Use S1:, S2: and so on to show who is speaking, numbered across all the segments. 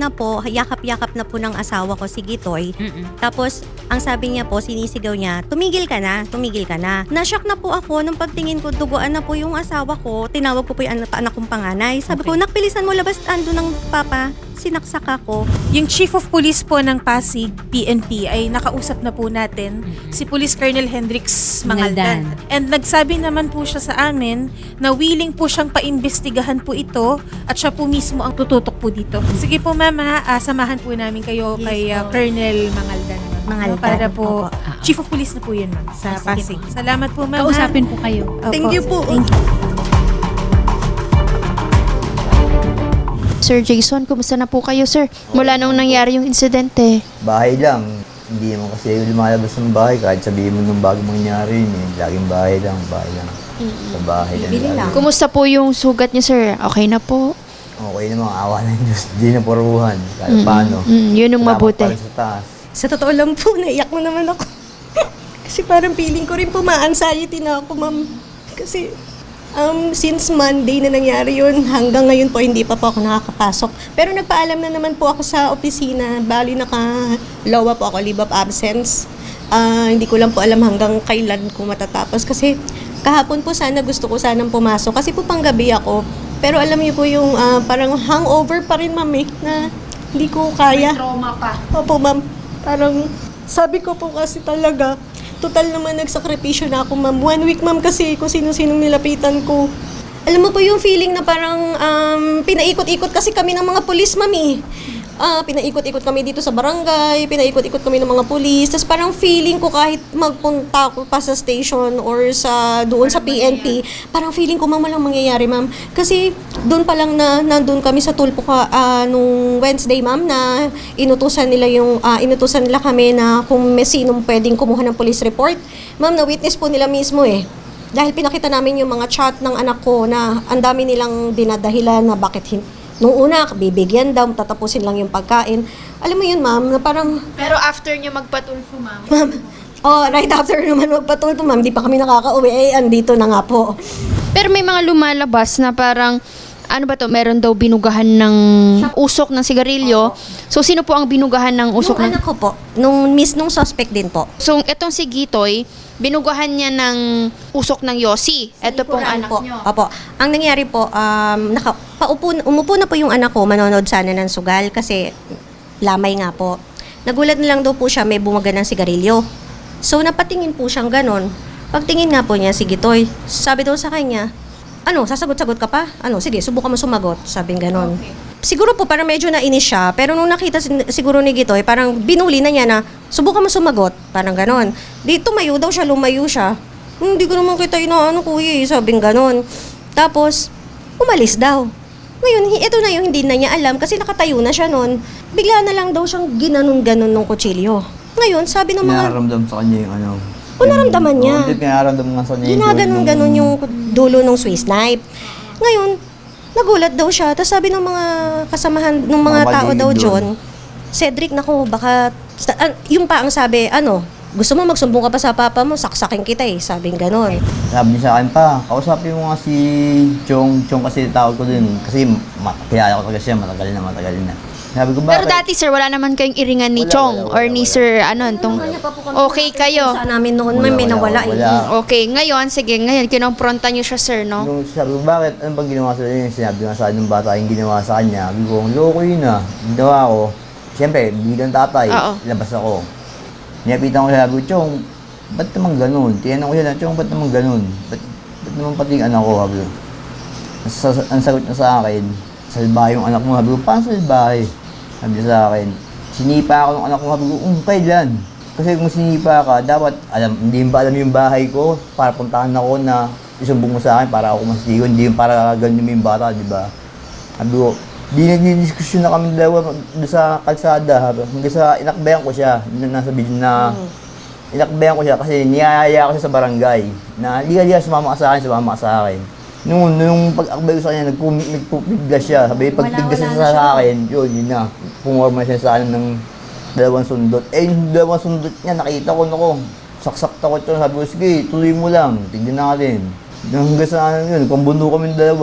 S1: na po, yakap-yakap na po ng asawa ko si Gitoy. Tapos, ang sabi niya po, sinisigaw niya, tumigil ka na, tumigil ka na. Na-shock na po ako nung pagtingin ko, duguan na po yung asawa ko. Tinawag ko po yung anak kong panganay. Sabi ko, nakpilisan mo, labas ando ng papa. Sinaksak ako.
S2: Yung Chief of Police po ng Pasig, PNP, ay nakausap na po natin si Police Colonel Hendrix Mangaldan. And nagsabi naman po siya sa amin na willing po siyang paimbestigahan po ito at siya po mismo ang tututok po dito. Sige po mama, samahan po namin kayo
S1: Yes,
S2: kay
S1: po.
S2: Colonel Mangaldan.
S1: Mangaldan.
S2: Para po,
S1: Opo.
S2: Chief of Police na po yun ma'am sa
S1: Sige
S2: Pasig.
S1: po.
S2: Salamat po ma'am.
S3: Kausapin po kayo.
S2: Opo.
S1: Thank you po.
S2: Thank you.
S4: Sir Jason, kumusta na po kayo, sir? Mula nung nangyari yung insidente.
S5: Bahay lang. Hindi naman kasi lumalabas ng bahay. Kahit sabihin mo nung bago mangyari yun, laging bahay lang, bahay lang. Sa bahay lang.
S1: Bibili lang.
S4: Kumusta po yung sugat niya, sir? Okay na po?
S5: Okay naman, awa ng Diyos. Di na puruhan. Kahit paano.
S4: Yun ang
S5: Salamat
S4: mabuti.
S5: pa rin sa taas.
S1: Sa totoo lang po, naiyak mo naman ako. Kasi parang feeling ko rin po ma-anxiety na ako, ma'am. Kasi since Monday na nangyari yun, hanggang ngayon po hindi pa po ako nakakapasok. Pero nagpaalam na naman po ako sa opisina. Bali naka-lawa po ako, leave of absence. Hindi ko lang po alam hanggang kailan ko matatapos. Kasi kahapon po sana gusto ko sanang pumasok. Kasi po panggabi ako. Pero alam niyo po yung parang hangover pa rin, ma'am, na hindi ko kaya.
S3: Trauma pa.
S1: Opo, ma'am. Parang sabi ko po kasi talaga, total naman nagsakripisyo na ako, ma'am. 1 week, ma'am, kasi kung sino-sinong nilapitan ko. Alam mo po yung feeling na parang pinaikot-ikot kasi kami ng mga pulis, ma'am, eh. Pinaikot-ikot kami dito sa barangay, pinaikot-ikot kami ng mga pulis. Tapos parang feeling ko kahit magpunta ko pa sa station or doon sa PNP, parang feeling ko, ma'am, walang mangyayari, ma'am. Kasi doon pa lang na nandun kami sa Tulpo nung Wednesday, ma'am, na inutusan nila kami na kung may sinong pwedeng kumuha ng police report. Ma'am, na-witness po nila mismo eh. Dahil pinakita namin yung mga chat ng anak ko na ang dami nilang dinadahilan na bakit nung una, bibigyan daw, tatapusin lang yung pagkain. Alam mo yun, ma'am, na parang,
S4: Pero after niyo magpatulfo, ma'am?
S1: right after naman magpatulpo, ma'am, di pa kami nakaka-uwi, andito na nga po.
S4: Pero may mga lumalabas na parang, ano ba to, meron daw binugahan ng usok ng sigarilyo. So, sino po ang binugahan ng usok
S1: Nung
S4: ng...
S1: anak ko po, nung suspect din po.
S4: So, etong si Gitoy, binugahan niya ng usok ng Yossi. Ito pong
S1: Likuran
S4: anak
S1: po.
S4: niyo.
S1: Opo. Ang nangyari po, umupo na po yung anak ko, manonood sana ng sugal kasi lamay nga po. Nagulat na lang daw po siya, may bumaga ng sigarilyo. So, napatingin po siyang ganon. Pagtingin nga po niya si Gitoy, sabi daw sa kanya, sasagot-sagot ka pa? Sige, subukan mo sumagot. Sabing ganon. Siguro po parang medyo nainis siya, pero nung nakita siguro ni Gitoy, parang binuli na niya na, subukan mo sumagot. Parang ganon. Di tumayo daw siya, lumayo siya. Hindi ko naman kita kuya, sabing ganon. Tapos, umalis daw. Ngayon, ito na yung hindi na niya alam kasi nakatayo na siya noon. Bigla na lang daw siyang ginanon-ganon ng kutsilyo. Ngayon, sabi ng mga...
S5: Nararamdam sa kanya yung ano.
S1: O, naramdaman niya.
S5: Hindi, nararamdam nga sa kanya yung
S1: Ginaganon-ganon yung dulo ng Swiss knife. Ngayon, nagulat daw siya. Tapos sabi ng mga kasamahan, ng mga
S5: Mga
S1: tao
S5: paligid
S1: daw
S5: doon.
S1: John, Cedric, naku, baka... yung pa ang sabi, gusto mo magsumbong ka pa sa papa mo, saksakin kita eh. Sabing ganon.
S5: Sabi niya sa akin pa, kausapin mo nga si Chong kasi tawag ko din. Kasi kilala ko talaga siya, matagal na. Sabi ko,
S4: Pero
S5: bakit?
S4: dati, sir, wala naman kayong iringan ni
S5: Wala,
S4: Chong
S5: wala,
S4: or ni
S5: wala.
S4: Sir, okay kayo.
S1: Sa namin noon,
S5: Wala,
S1: may nawala eh.
S5: wala.
S4: Okay, ngayon, kinompronta niyo siya, sir, no?
S5: Nung sabi ko, bakit? Ano bang ginawa sa inyo? Sinabi nga sa akin ng bata yung ginawa sa kanya. Sabi ko, loko yun ah. Ginawa ko. Siyempre, bilang tatay,
S4: Oo.
S5: labas ako. Nilapitan ko, sabi ko, Chong, ba't naman ganun? Tinanong ko siya, Chong, ba't naman ganun? Ba't naman pati yung anak ko? Sabi ko. Ang sagot niya sa akin, salbahe yung anak mo. Sabi ko, paano salbahe? Sabi niya sa akin, sinipa ako ng anak ko. Sabi ko, kailan? Kasi kung sinipa ka, dapat, hindi ba alam yung bahay ko para puntahan ako na isumbong mo sa akin para ako mastigo. Hindi yung para ganun mo yung bata, di ba? Sabi ko, dinidiskusyon na kami dalawa doon sa kalsada. Hanggang sa inakbayan ko siya, nasa video na inakbayan ko siya kasi niyaya ko siya sa barangay na liga sumama ka sa akin. Nung pag-akbay ko sa kanya, nagpupiglas siya. Sabi, pagpiglas niya sa akin, yun na. Pumorma siya sa akin ng 2 sundot. Yung 2 sundot niya, nakita ko, saksak takot siya. Sabi ko, sige, tuloy mo lang, tignan natin. Hanggang sa yun, pambundo kami 2.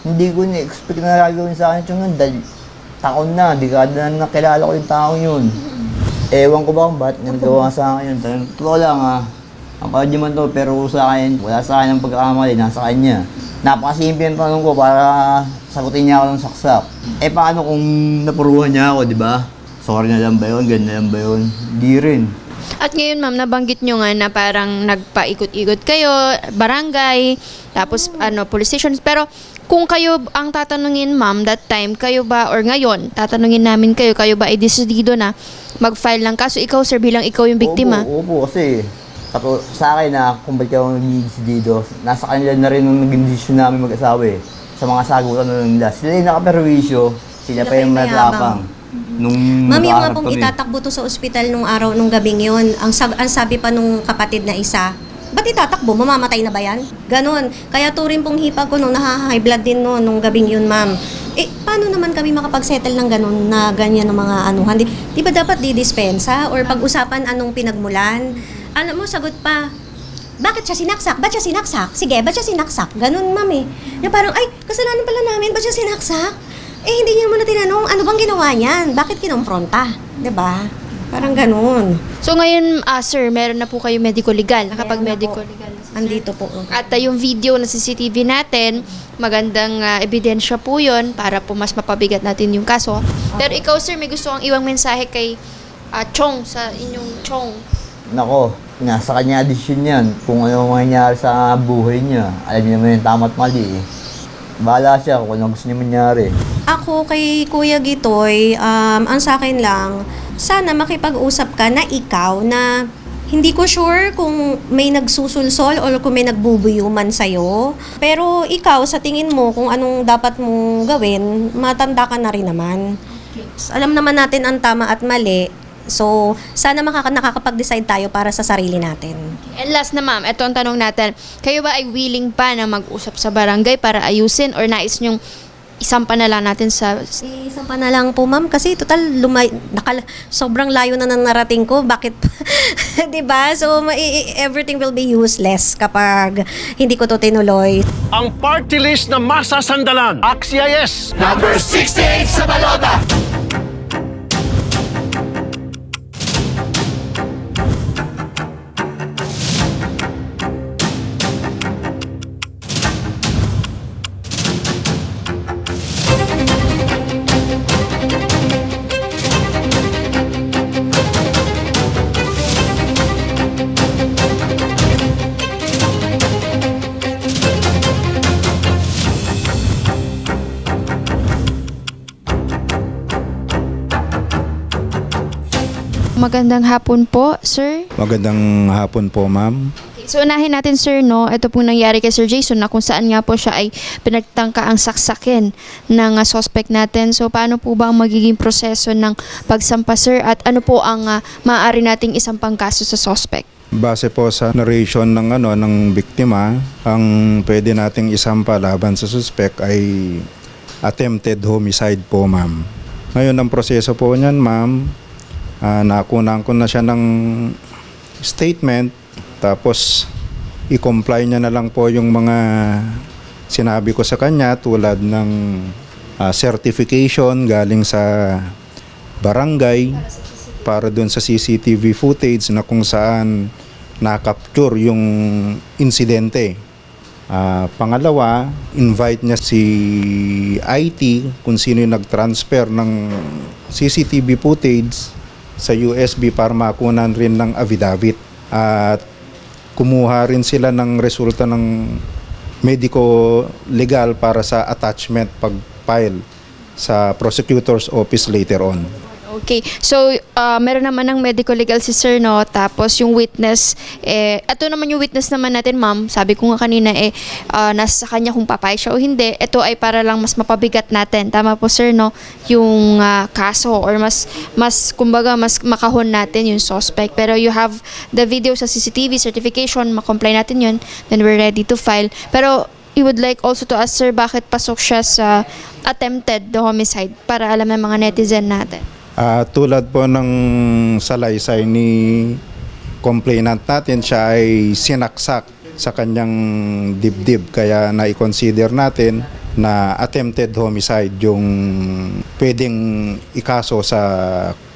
S5: Hindi ko ni-expect na gagawin sa akin yung dahil taon na, dekada na nakilala ko yung taong yun. Ewan ko ba kung ba't nagawa sa akin yun. Totoo lang ang pagdiman to, pero sa akin, wala sa akin ang pagkakamali, nasa kanya. Napakasimple yung tanong ko para sagutin niya ako ng saksak. Paano kung napuruhan niya ako, di ba? Sorry na lang ba yun? Ganyan na lang ba yun? Di rin.
S4: At ngayon, ma'am, nabanggit nyo nga na parang nagpaikot-ikot kayo, barangay, tapos police stations. Pero kung kayo ang tatanungin, ma'am, that time, kayo ba, or ngayon, tatanungin namin kayo ba ay decidido na mag-file ng kaso? Ikaw, sir, bilang ikaw yung biktima?
S5: Opo, kasi sa akin kung ba't ako naging decidido, nasa kanila na rin nung naging desisyon namin mag-asawa eh. Sa mga sagutan na nila. Sila yung nakaperwisyo, sila pa yung matapang.
S1: Ma'am, yung nga pong itatakbo to sa ospital nung araw, nung gabing yun, ang sabi pa nung kapatid na isa, ba't itatakbo? Mamamatay na ba yan? Ganon. Kaya to rin pong hipag ko nung naha-high blood din noon, nung gabing yun, ma'am. Paano naman kami makapag-settle ng ganon na ganyan ng mga anuhan? Di ba dapat didispensa? Or pag-usapan anong pinagmulan? Alam mo, sagot pa, bakit siya sinaksak? Ba't siya sinaksak? Sige, ba't siya sinaksak? Ganon, ma'am eh. Na parang, ay, kasalanan pala namin, ba't siya sinaksak? Hindi niya muna tinanong, ano bang ginawa niyan? Bakit kinompronta? Diba? Parang ganun.
S4: So ngayon, sir, meron na po kayo medical legal. Nakapag-medical legal na si sir.
S1: Andito po.
S4: At yung video na CCTV natin, magandang ebidensya po yun para po mas mapabigat natin yung kaso. Pero ikaw, sir, may gusto kang iwang mensahe kay Chong, sa inyong Chong.
S5: Nako, nasa kanya desisyon yan. Kung ano mangyayari sa buhay niya, alam niya naman yung tama at mali eh. Bahala siya kung ano gusto niya mangyari.
S1: Ako kay Kuya Gitoy, ang sa akin lang, sana makipag-usap ka na ikaw na hindi ko sure kung may nagsusulsol o kung may nagbubuyo man sa'yo. Pero ikaw, sa tingin mo, kung anong dapat mong gawin, matanda ka na rin naman. Alam naman natin ang tama at mali. So, sana nakakapag-decide tayo para sa sarili natin.
S4: And last na, ma'am, ito ang tanong natin. Kayo ba ay willing pa na mag-usap sa barangay para ayusin or nais nyong isampa na lang natin sa...
S1: Isang pa na lang po, ma'am, kasi total sobrang layo na ng narating ko. Bakit? 'Di ba? So everything will be useless kapag hindi ko to tinuloy.
S3: Ang party list na masasandalan. Axia yes!
S6: Number 68 sa balota.
S4: Magandang hapon po, sir.
S7: Magandang hapon po, ma'am.
S4: So, unahin natin, sir, no? Ito pong nangyari kay Sir Jason na kung saan nga po siya ay pinagtangka ang saksakin ng suspect natin. So, paano po ba ang magiging proseso ng pagsampa, sir? At ano po ang maaari nating isampang kaso sa suspect?
S7: Base po sa narration ng biktima, ang pwede nating isampa laban sa suspect ay attempted homicide po, ma'am. Ngayon, ang proseso po niyan, ma'am, nakunan ko na siya ng statement, tapos i-comply niya na lang po yung mga sinabi ko sa kanya tulad ng certification galing sa barangay para dun sa CCTV footage na kung saan na-capture yung insidente. Pangalawa, invite niya si IT kung sino yung nag-transfer ng CCTV footage sa USB para makunan rin ng affidavit. At kumuha rin sila ng resulta ng medico-legal para sa attachment pag-file sa prosecutor's office later on.
S4: Okay. So, meron naman ng medical legal si sir, no? Tapos yung witness, ito naman yung witness naman natin, ma'am. Sabi ko nga kanina, nasa kanya kung papayag siya o hindi. Ito ay para lang mas mapabigat natin. Tama po, sir, no? Yung kaso or kumbaga, mas makahon natin yung suspect. Pero you have the video sa CCTV certification, makomply natin yun. Then we're ready to file. Pero, we would like also to ask, sir, bakit pasok siya sa attempted homicide para alam ng mga netizen natin?
S7: Tulad po ng salaysay ni complainant natin, siya ay sinaksak sa kanyang dibdib, kaya na-consider natin na attempted homicide yung pwedeng ikaso sa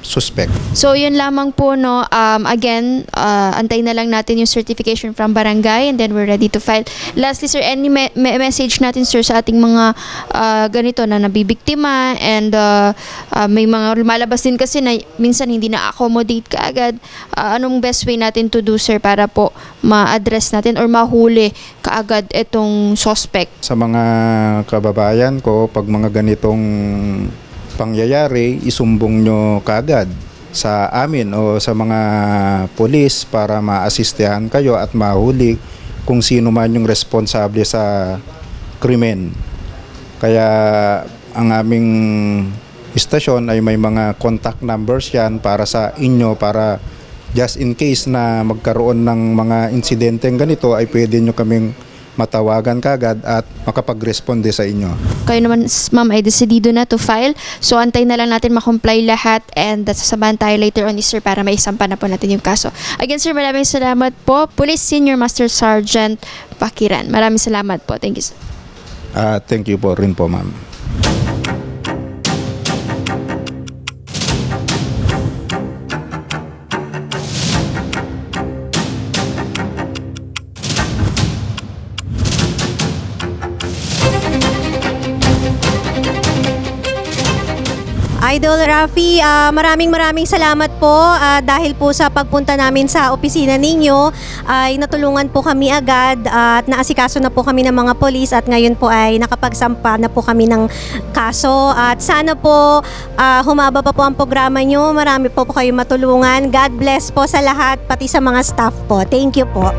S7: suspect.
S4: So yun lamang po, no. Again, antayin na lang natin yung certification from barangay and then we're ready to file. Lastly sir, any message natin sir sa ating mga ganito na nabibiktima and may mga lumalabas din kasi na minsan hindi na-accommodate kaagad. Anong best way natin to do sir para po ma-address natin or mahuli kaagad itong suspect?
S7: Sa mga kababayan ko, pag mga ganitong pangyayari, isumbong nyo kaagad sa amin o sa mga pulis para maasistehan kayo at mahuli kung sino man yung responsable sa krimen. Kaya ang aming istasyon ay may mga contact numbers yan para sa inyo, para just in case na magkaroon ng mga insidenteng ganito ay pwede nyo kaming matawagan kagad at makapag-responde sa inyo.
S4: Kayo naman, ma'am, ay decidido na to file. So, antay na lang natin makomply lahat and sasabahan tayo later on, sir, para maisampa na po natin yung kaso. Again, sir, maraming salamat po. Police Senior Master Sergeant Pakiran. Maraming salamat po. Thank you, sir.
S7: Thank you po rin po, ma'am.
S1: Idol Rafi, maraming salamat po dahil po sa pagpunta namin sa opisina ninyo ay natulungan po kami agad at naasikaso na po kami ng mga polis at ngayon po ay nakapagsampa na po kami ng kaso at sana po humaba pa po ang programa nyo. Marami po kayo matulungan. God bless po sa lahat, pati sa mga staff po. Thank you po.